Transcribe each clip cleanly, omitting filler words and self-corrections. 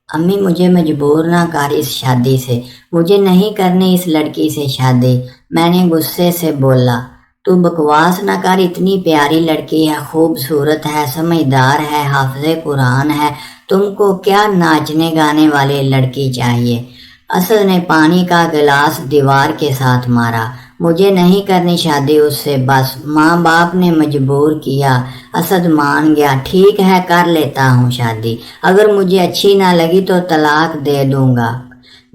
امی مجھے مجبور نہ کر اس شادی سے، مجھے نہیں کرنی اس لڑکی سے شادی۔ میں نے غصے سے بولا، تو بکواس نہ کر، اتنی پیاری لڑکی ہے، خوبصورت ہے، سمجھدار ہے، حافظ قرآن ہے، تم کو کیا ناچنے گانے والی لڑکی چاہیے؟ اسد نے پانی کا گلاس دیوار کے ساتھ مارا۔ مجھے نہیں کرنی شادی اس سے، بس ماں باپ نے مجبور کیا۔ اسد مان گیا، ٹھیک ہے کر لیتا ہوں شادی، اگر مجھے اچھی نہ لگی تو طلاق دے دوں گا۔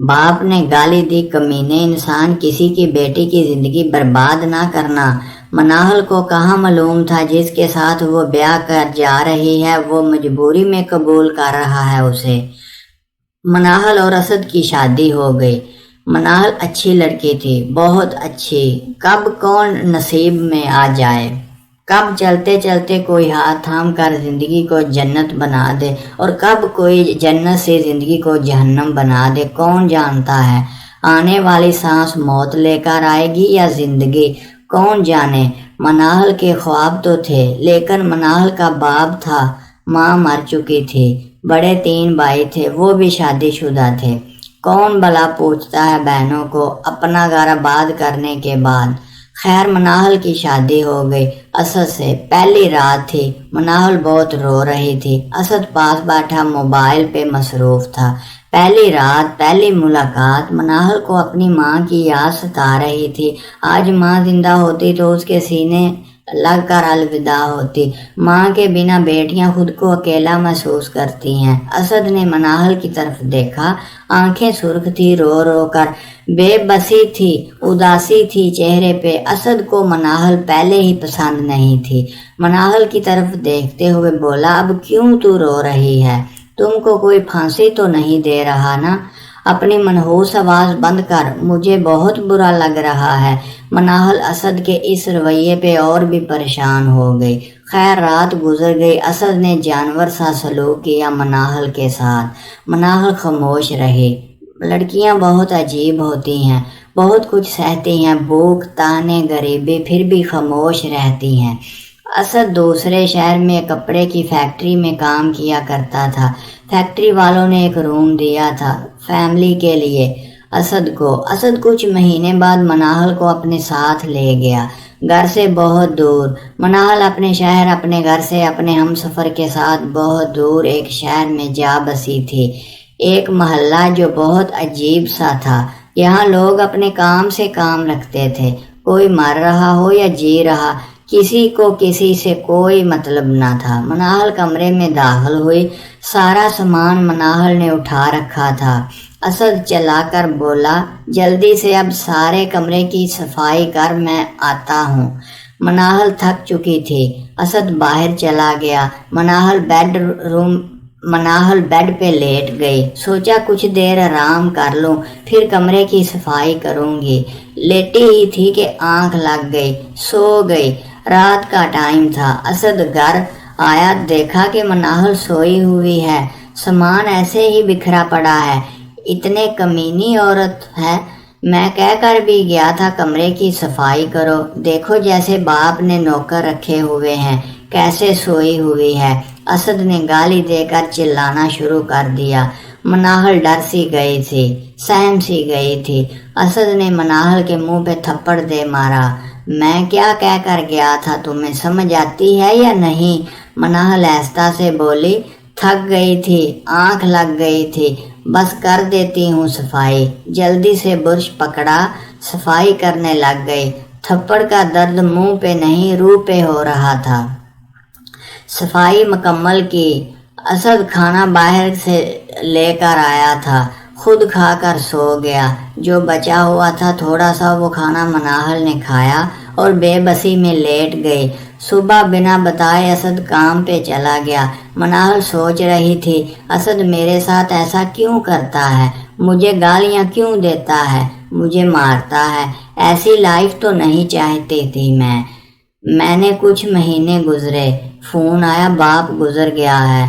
باپ نے گالی دی، کمینے انسان، کسی کی بیٹی کی زندگی برباد نہ کرنا۔ مناہل کو کہاں معلوم تھا جس کے ساتھ وہ بیاہ کر جا رہی ہے وہ مجبوری میں قبول کر رہا ہے اسے۔ مناہل اور اسد کی شادی ہو گئی۔ مناہل اچھی لڑکی تھی، بہت اچھی، کب کون نصیب میں آ جائے، کب چلتے چلتے کوئی ہاتھ تھام کر زندگی کو جنت بنا دے اور کب کوئی جنت سے زندگی کو جہنم بنا دے، کون جانتا ہے؟ آنے والی سانس موت لے کر آئے گی یا زندگی، کون جانے۔ مناہل کے خواب تو تھے، لیکن مناہل کا باپ تھا، ماں مر چکی تھی، بڑے 3 بھائی تھے، وہ بھی شادی شدہ تھے۔ کون بھلا پوچھتا ہے بہنوں کو اپنا گھر آباد کرنے کے بعد۔ خیر مناہل کی شادی ہو گئی اسد سے۔ پہلی رات تھی، مناہل بہت رو رہی تھی، اسد پاس بیٹھا موبائل پہ مصروف تھا۔ پہلی رات، پہلی ملاقات، مناہل کو اپنی ماں کی یاد ستا رہی تھی۔ آج ماں زندہ ہوتی تو اس کے سینے لگ کر الوداع ہوتی۔ ماں کے بنا بیٹیاں خود کو اکیلا محسوس کرتی ہیں۔ اسد نے مناہل کی طرف دیکھا، آنکھیں سرخ تھی، رو رو کر بے بسی تھی، اداسی تھی چہرے پہ۔ اسد کو مناہل پہلے ہی پسند نہیں تھی۔ مناہل کی طرف دیکھتے ہوئے بولا، اب کیوں تو رو رہی ہے؟ تم کو کوئی پھانسی تو نہیں دے رہا نا؟ اپنی منحوس آواز بند کر، مجھے بہت برا لگ رہا ہے۔ مناہل اسد کے اس رویے پہ اور بھی پریشان ہو گئی۔ خیر رات گزر گئی، اسد نے جانور سا سلوک کیا مناہل کے ساتھ۔ مناہل خاموش رہی۔ لڑکیاں بہت عجیب ہوتی ہیں، بہت کچھ سہتی ہیں، بھوک، تانے، غریبی، پھر بھی خاموش رہتی ہیں۔ اسد دوسرے شہر میں کپڑے کی فیکٹری میں کام کیا کرتا تھا۔ فیکٹری والوں نے ایک روم دیا تھا فیملی کے لیے اسد کو۔ اسد کچھ مہینے بعد مناہل کو اپنے ساتھ لے گیا، گھر سے بہت دور۔ مناہل اپنے شہر، اپنے گھر سے، اپنے ہم سفر کے ساتھ بہت دور ایک شہر میں جا بسی تھی، ایک محلہ جو بہت عجیب سا تھا۔ یہاں لوگ اپنے کام سے کام رکھتے تھے، کوئی مر رہا ہو یا جی رہا، کسی کو کسی سے کوئی مطلب نہ تھا۔ مناہل کمرے میں داخل ہوئی، سارا سامان مناہل نے اٹھا رکھا تھا۔ اسد چلا کر بولا، جلدی سے اب سارے کمرے کی صفائی کر، میں آتا ہوں۔ مناہل تھک چکی تھی۔ اسد باہر چلا گیا۔ مناہل بیڈ پہ لیٹ گئی، سوچا کچھ دیر آرام کر لوں، پھر کمرے کی صفائی کروں گی۔ لیٹی ہی تھی کہ آنکھ لگ گئی، سو گئی۔ رات کا ٹائم تھا۔ اسد گھر آیا، دیکھا کہ مناہل سوئی ہوئی ہے، سامان ایسے ہی بکھرا پڑا ہے۔ اتنے کمینی عورت ہے، میں کہہ کر بھی گیا تھا کمرے کی صفائی کرو، دیکھو جیسے باپ نے نوکر رکھے ہوئے ہیں، کیسے سوئی ہوئی ہے۔ اسد نے گالی دے کر چلانا شروع کر دیا۔ مناہل ڈر سی گئی تھی، سہم سی گئی تھی۔ اسد نے مناہل کے منہ پہ تھپڑ دے مارا۔ میں کیا کہہ کر گیا تھا، تمہیں سمجھ آتی ہے یا نہیں؟ مناہل آہستہ سے بولی، تھک گئی تھی، آنکھ لگ گئی تھی، بس کر دیتی ہوں صفائی۔ جلدی سے برش پکڑا، صفائی کرنے لگ گئی۔ تھپڑ کا درد منہ پہ نہیں روح پہ ہو رہا تھا۔ صفائی مکمل کی۔ اسد کھانا باہر سے لے کر آیا تھا، خود کھا کر سو گیا۔ جو بچا ہوا تھا تھوڑا سا وہ کھانا مناہل نے کھایا اور بے بسی میں لیٹ گئی۔ صبح بنا بتائے اسد کام پہ چلا گیا۔ مناہل سوچ رہی تھی، اسد میرے ساتھ ایسا کیوں کرتا ہے؟ مجھے گالیاں کیوں دیتا ہے؟ مجھے مارتا ہے؟ ایسی لائف تو نہیں چاہتی تھی میں نے کچھ مہینے گزرے، فون آیا باپ گزر گیا ہے۔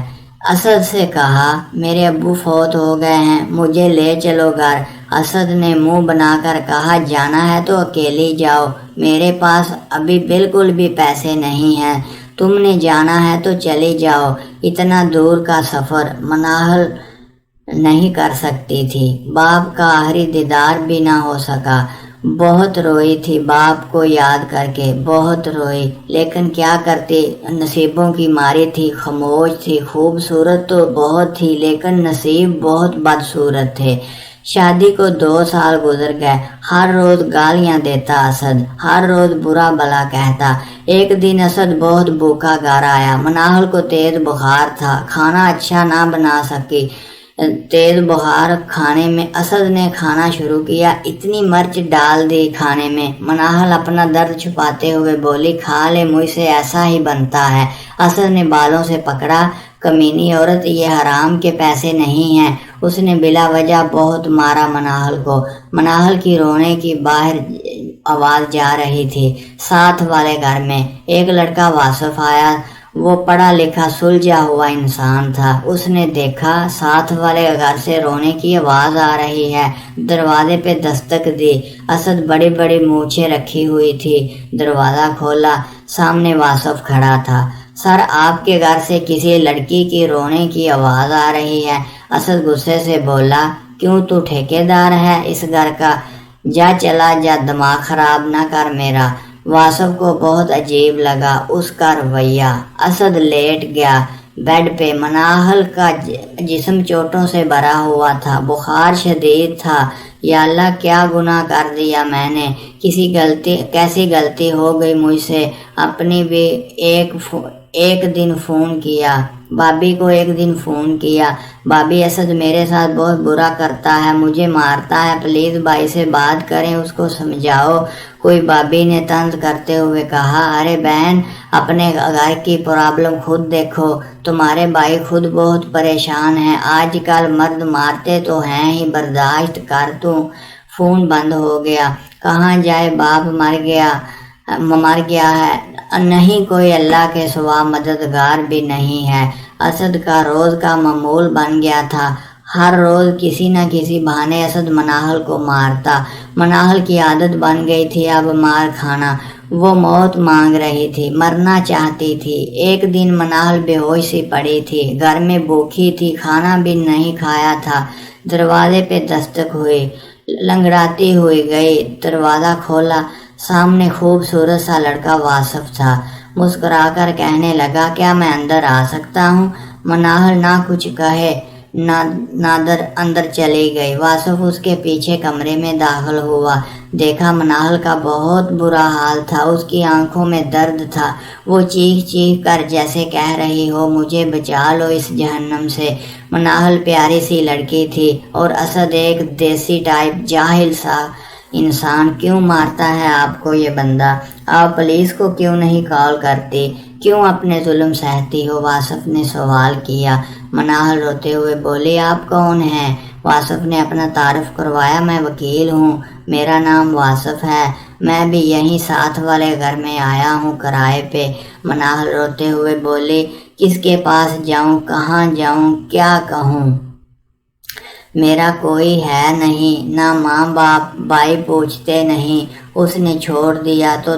اسد سے کہا، میرے ابو فوت ہو گئے ہیں، مجھے لے چلو گھر۔ اسد نے منہ بنا کر کہا، جانا ہے تو اکیلی جاؤ، میرے پاس ابھی بالکل بھی پیسے نہیں ہیں، تم نے جانا ہے تو چلی جاؤ، اتنا دور کا سفر۔ مناہل نہیں کر سکتی تھی، باپ کا آخری دیدار بھی نہ ہو سکا۔ بہت روئی تھی باپ کو یاد کر کے، بہت روئی، لیکن کیا کرتی، نصیبوں کی ماری تھی، خاموش تھی۔ خوبصورت تو بہت تھی لیکن نصیب بہت بدصورت تھے۔ شادی کو 2 سال گزر گئے۔ ہر روز گالیاں دیتا اسد، ہر روز برا بلا کہتا۔ ایک دن اسد بہت بھوکا گھر آیا۔ مناہل کو تیز بخار تھا، کھانا اچھا نہ بنا سکی۔ تیز بخار کھانے میں اسد نے کھانا شروع کیا، اتنی مرچ ڈال دی کھانے میں۔ مناہل اپنا درد چھپاتے ہوئے بولی، کھا لے، مجھ سے ایسا ہی بنتا ہے۔ اسد نے بالوں سے پکڑا، کمینی عورت، یہ حرام کے پیسے نہیں ہیں۔ اس نے بلا وجہ بہت مارا مناہل کو۔ مناہل کی رونے کی باہر آواز جا رہی تھی۔ ساتھ والے گھر میں ایک لڑکا واصف آیا۔ وہ پڑھا لکھا سلجھا ہوا انسان تھا۔ اس نے دیکھا ساتھ والے گھر سے رونے کی آواز آ رہی ہے، دروازے پہ دستک دی۔ اسد بڑی بڑی مونچھیں رکھی ہوئی تھی۔ دروازہ کھولا، سامنے واصف کھڑا تھا۔ سر، آپ کے گھر سے کسی لڑکی کی رونے کی آواز آ رہی ہے۔ اسد غصے سے بولا، کیوں، تو ٹھیکیدار ہے اس گھر کا؟ جا چلا جا، دماغ خراب نہ کر میرا۔ واصف کو بہت عجیب لگا اس کا رویہ۔ اسد لیٹ گیا بیڈ پہ۔ مناہل کا جسم چوٹوں سے بھرا ہوا تھا، بخار شدید تھا۔ یا اللہ، کیا گناہ کر دیا میں نے؟ کیسی غلطی ہو گئی مجھ سے؟ اپنی بھی ایک دن فون کیا، بابی کو ایک دن فون کیا، بابی اسد میرے ساتھ بہت برا کرتا ہے، مجھے مارتا ہے، پلیز بھائی سے بات کریں، اس کو سمجھاؤ کوئی۔ بابی نے طنز کرتے ہوئے کہا، ارے بہن، اپنے گھر کی پرابلم خود دیکھو، تمہارے بھائی خود بہت پریشان ہیں، آج کل مرد مارتے تو ہیں ہی، برداشت کر۔ تو فون بند ہو گیا۔ کہاں جائے، باپ مر گیا ہے، نہیں کوئی اللہ کے سوا مددگار بھی نہیں ہے۔ اسد کا روز کا معمول بن گیا تھا۔ ہر روز کسی نہ کسی بہانے اسد مناہل کو مارتا۔ مناہل کی عادت بن گئی تھی اب مار کھانا۔ وہ موت مانگ رہی تھی، مرنا چاہتی تھی۔ ایک دن مناہل بے ہوش سی پڑی تھی، گھر میں بھوکی تھی، کھانا بھی نہیں کھایا تھا۔ دروازے پہ دستک ہوئی، لنگڑاتی ہوئی گئی، دروازہ کھولا، سامنے خوبصورت سا لڑکا واصف تھا۔ مسکرا کر کہنے لگا، کیا میں اندر آ سکتا ہوں؟ مناہل نہ کچھ کہے نادر اندر چلی گئی۔ واصف اس کے پیچھے کمرے میں داخل ہوا۔ دیکھا مناہل کا بہت برا حال تھا، اس کی آنکھوں میں درد تھا۔ وہ چیخ چیخ کر جیسے کہہ رہی ہو، مجھے بچا لو اس جہنم سے۔ مناہل پیاری سی لڑکی تھی اور اسد ایک دیسی ٹائپ جاہل سا انسان۔ کیوں مارتا ہے آپ کو یہ بندہ؟ آپ پولیس کو کیوں نہیں کال کرتی؟ کیوں اپنے ظلم سہتی ہو؟ واصف نے سوال کیا۔ مناہل روتے ہوئے بولی، آپ کون ہیں؟ واصف نے اپنا تعارف کروایا، میں وکیل ہوں، میرا نام واصف ہے، میں بھی یہیں ساتھ والے گھر میں آیا ہوں کرائے پہ۔ مناہل روتے ہوئے بولی، کس کے پاس جاؤں، کہاں جاؤں، کیا کہوں؟ میرا کوئی ہے نہیں، نہ ماں باپ، بھائی پوچھتے نہیں، اس نے چھوڑ دیا تو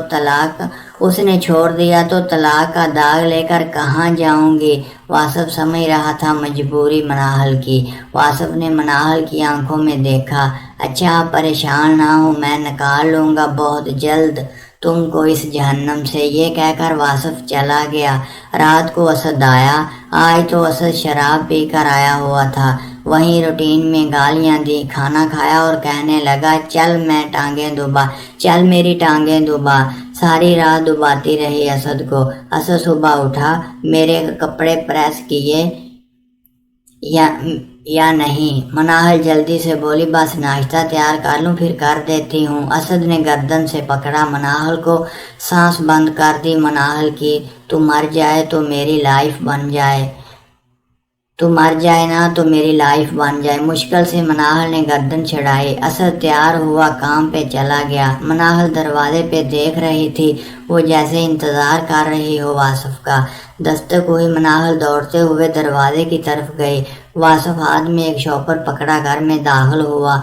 طلاق کا داغ لے کر کہاں جاؤں گی؟ واصف سمجھ رہا تھا مجبوری مناہل کی۔ واصف نے مناہل کی آنکھوں میں دیکھا، اچھا آپ پریشان نہ ہو، میں نکال لوں گا بہت جلد تم کو اس جہنم سے۔ یہ کہہ کر واصف چلا گیا۔ رات کو اسد آیا۔ آج تو اسد شراب پی کر آیا ہوا تھا۔ وہیں روٹین میں گالیاں دی، کھانا کھایا اور کہنے لگا، چل میری ٹانگیں دبا۔ ساری رات دباتی رہی اسد کو۔ اسد صبح اٹھا، میرے کپڑے پریس کیے یا نہیں؟ مناہل جلدی سے بولی، بس ناشتہ تیار کر لوں پھر کر دیتی ہوں۔ اسد نے گردن سے پکڑا مناہل کو، سانس بند کر دی مناہل کی۔ تو مر جائے تو میری لائف بن جائے، تو مر جائے نا تو میری لائف بن جائے۔ مشکل سے مناہل نے گردن چڑھائی۔ اسد تیار ہوا، کام پہ چلا گیا۔ مناہل دروازے پہ دیکھ رہی تھی، وہ جیسے انتظار کر رہی ہو واصف کا۔ دستک ہوئی، مناہل دوڑتے ہوئے دروازے کی طرف گئی۔ واصف ہاتھ میں ایک شاپر پکڑا گھر میں داخل ہوا۔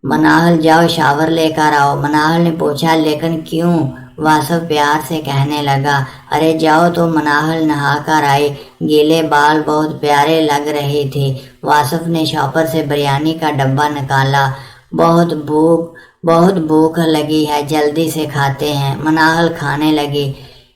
مناہل جاؤ شاور لے کر آؤ۔ مناہل نے پوچھا، لیکن کیوں؟ واصف پیار سے کہنے لگا، ارے جاؤ تو مناہل نہا کر آئی، گیلے بال بہت پیارے لگ رہی تھی۔ واصف نے شاپر سے بریانی کا ڈبہ نکالا، بہت بھوک لگی ہے، جلدی سے کھاتے ہیں۔ مناہل کھانے لگی،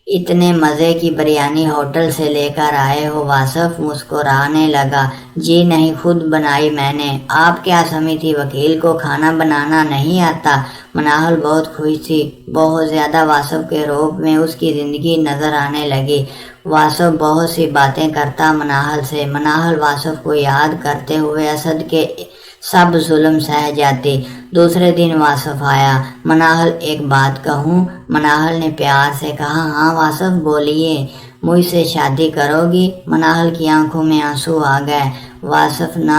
اتنے مزے کی بریانی ہوٹل سے لے کر آئے ہو؟ واصف مسکرانے لگا، جی نہیں، خود بنائی میں نے۔ آپ کیا سمجھتی وکیل کو کھانا بنانا نہیں آتا؟ مناہل بہت خوش تھی، بہت زیادہ واصف کے روپ میں اس کی زندگی نظر آنے لگی۔ واصف بہت سی باتیں کرتا مناہل سے، مناہل واصف کو یاد کرتے ہوئے اسد کے سب ظلم سہ جاتی۔ دوسرے دن واصف آیا، مناہل ایک بات کہوں؟ مناہل نے پیار سے کہا، ہاں واصف بولیے، مجھ سے شادی کرو گی؟ مناہل کی آنکھوں میں آنسو آ گئے۔ واصف نہ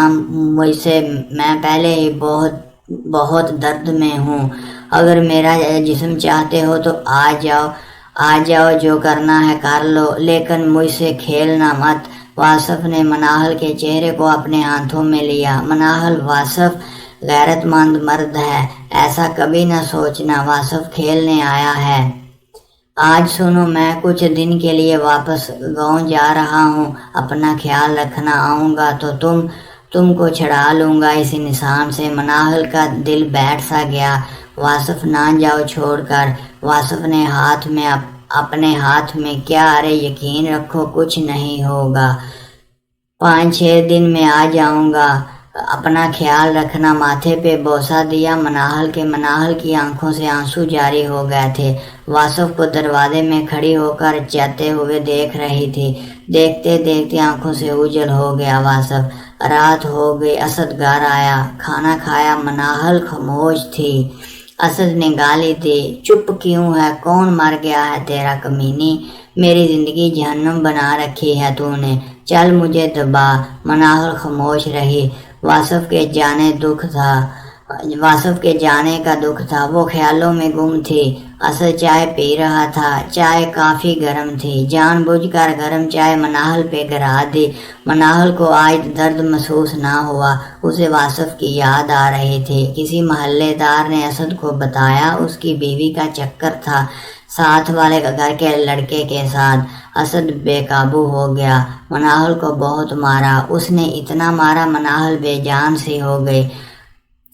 مجھ سے، میں پہلے ہی بہت درد میں ہوں، اگر میرا جسم چاہتے ہو تو آ جاؤ، جو کرنا ہے کر لو، لیکن مجھ سے کھیلنا مت۔ واصف نے مناہل کے چہرے کو اپنے ہاتھوں میں لیا۔ مناہل، واصف غیرت مند مرد ہے، ایسا کبھی نہ سوچنا، واصف کھیلنے آیا ہے۔ آج سنو، میں کچھ دن کے لیے واپس گاؤں جا رہا ہوں، اپنا خیال رکھنا، آؤں گا تو تم کو چھڑا لوں گا اس انسان سے۔ مناہل کا دل بیٹھ سا گیا۔ واصف نہ جاؤ چھوڑ کر۔ واصف نے اپنے ہاتھ میں کیا، ارے یقین رکھو کچھ نہیں ہوگا، 5-6 دن میں آ جاؤں گا، اپنا خیال رکھنا۔ ماتھے پہ بوسہ دیا مناہل کی آنکھوں سے آنسو جاری ہو گئے تھے۔ واصف کو دروازے میں کھڑی ہو کر جاتے ہوئے دیکھ رہی تھی، دیکھتے دیکھتے آنکھوں سے اوجھل ہو گیا واصف۔ رات ہو گئی، اسد گھر آیا، کھانا کھایا۔ مناہل خاموش تھی۔ اسد نے گالی دی، چپ کیوں ہے؟ کون مر گیا ہے تیرا کمینی؟ میری زندگی جہنم بنا رکھی ہے تو نے، چل مجھے دبا۔ مناہل خاموش رہی۔ واصف کے جانے کا دکھ تھا، وہ خیالوں میں گم تھی۔ اسد چائے پی رہا تھا، چائے کافی گرم تھی، جان بوجھ کر گرم چائے مناہل پہ گرا دی۔ مناہل کو آج درد محسوس نہ ہوا، اسے واصف کی یاد آ رہی تھی۔ کسی محلے دار نے اسد کو بتایا اس کی بیوی کا چکر تھا ساتھ والے گھر کے لڑکے کے ساتھ۔ اسد بے قابو ہو گیا، مناہل کو بہت مارا، اس نے اتنا مارا مناہل بے جان سی ہو گئی۔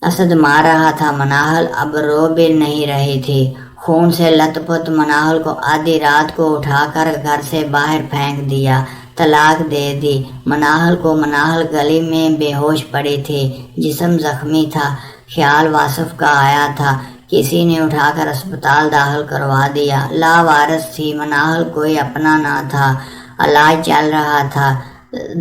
اسد مار رہا تھا، مناہل اب رو بھی نہیں رہی تھی، خون سے لت پت۔ مناہل کو آدھی رات کو اٹھا کر گھر سے باہر پھینک دیا، طلاق دے دی مناہل کو۔ مناہل گلی میں بے ہوش پڑی تھی، جسم زخمی تھا۔ خیال واصف کا آیا تھا، کسی نے اٹھا کر اسپتال داخل کروا دیا۔ لاوارث تھی مناہل، کوئی اپنا نہ تھا، علاج چل رہا تھا۔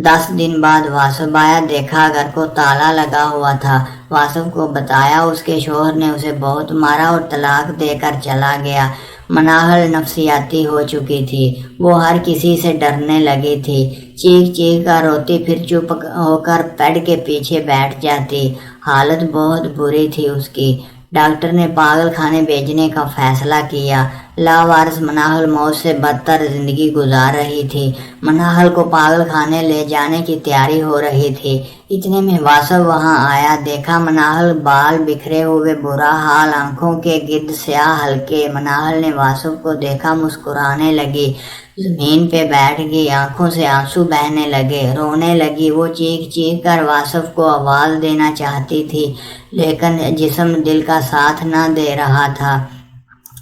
10 دن بعد واصف آیا، دیکھا گھر کو تالا لگا ہوا تھا۔ واصف کو بتایا اس کے شوہر نے اسے بہت مارا اور طلاق دے کر چلا گیا۔ مناہل نفسیاتی ہو چکی تھی، وہ ہر کسی سے ڈرنے لگی تھی، چیخ چیخ کر روتی، پھر چپ ہو کر بیڈ کے پیچھے بیٹھ جاتی۔ حالت بہت بری تھی اس کی، ڈاکٹر نے پاگل خانے بھیجنے کا فیصلہ کیا۔ لاوارث مناہل موت سے بدتر زندگی گزار رہی تھی، مناہل کو پاگل خانے لے جانے کی تیاری ہو رہی تھی۔ اتنے میں واصف وہاں آیا، دیکھا مناہل بال بکھرے ہوئے، برا حال، آنکھوں کے گرد سیاہ حلقے۔ مناہل نے واصف کو دیکھا، مسکرانے لگی، زمین پہ بیٹھ گئی، آنکھوں سے آنسو بہنے لگے، رونے لگی۔ وہ چیخ چیخ کر واصف کو آواز دینا چاہتی تھی، لیکن جسم دل کا ساتھ نہ دے رہا تھا۔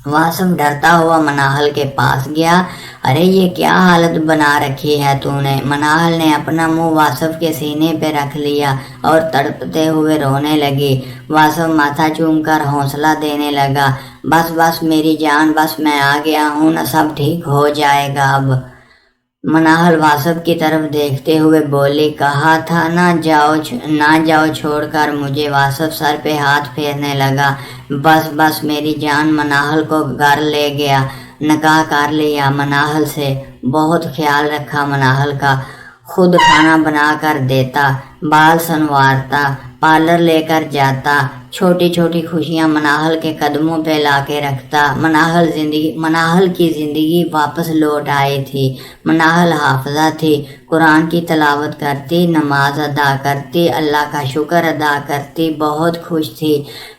واصف ڈرتا ہوا مناہل کے پاس گیا، ارے یہ کیا حالت بنا رکھی ہے تو نے؟ مناہل نے اپنا منہ واصف کے سینے پہ رکھ لیا اور تڑپتے ہوئے رونے لگی۔ واصف ماتھا چوم کر حوصلہ دینے لگا، بس بس میری جان، بس میں آ گیا ہوں نا، سب ٹھیک ہو جائے گا اب۔ مناہل واصف کی طرف دیکھتے ہوئے بولی، کہا تھا نہ جاؤ چھوڑ کر مجھے۔ واصف سر پہ ہاتھ پھیرنے لگا، بس بس میری جان۔ مناہل کو گھر لے گیا، نکاح کر لیا مناہل سے، بہت خیال رکھا مناہل کا، خود کھانا بنا کر دیتا، بال سنوارتا، پارلر لے کر جاتا، چھوٹی چھوٹی خوشیاں مناہل کے قدموں پہ لا کے رکھتا۔ مناہل کی زندگی واپس لوٹ آئی تھی۔ مناہل حافظہ تھی، قرآن کی تلاوت کرتی، نماز ادا کرتی، اللہ کا شکر ادا کرتی، بہت خوش تھی۔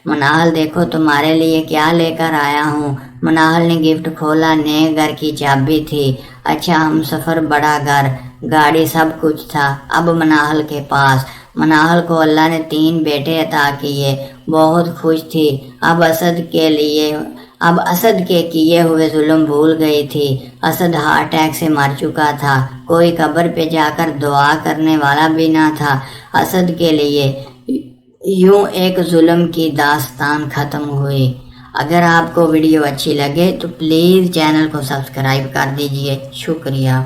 مناہل دیکھو تمہارے لیے کیا لے کر آیا ہوں، مناہل نے گفٹ کھولا، نئے گھر کی چابی تھی۔ اچھا ہم سفر، بڑا گھر، گاڑی، سب کچھ تھا اب مناہل کے پاس۔ مناہل کو اللہ نے 3 بیٹے عطا کیے، بہت خوش تھی۔ اب اسد کے کیے ہوئے ظلم بھول گئی تھی۔ اسد ہارٹ اٹیک سے مر چکا تھا، کوئی قبر پہ جا کر دعا کرنے والا بھی نہ تھا۔ اسد کے لیے یوں ایک ظلم کی داستان ختم ہوئی۔ اگر آپ کو ویڈیو اچھی لگے تو پلیز چینل کو سبسکرائب کر دیجئے، شکریہ۔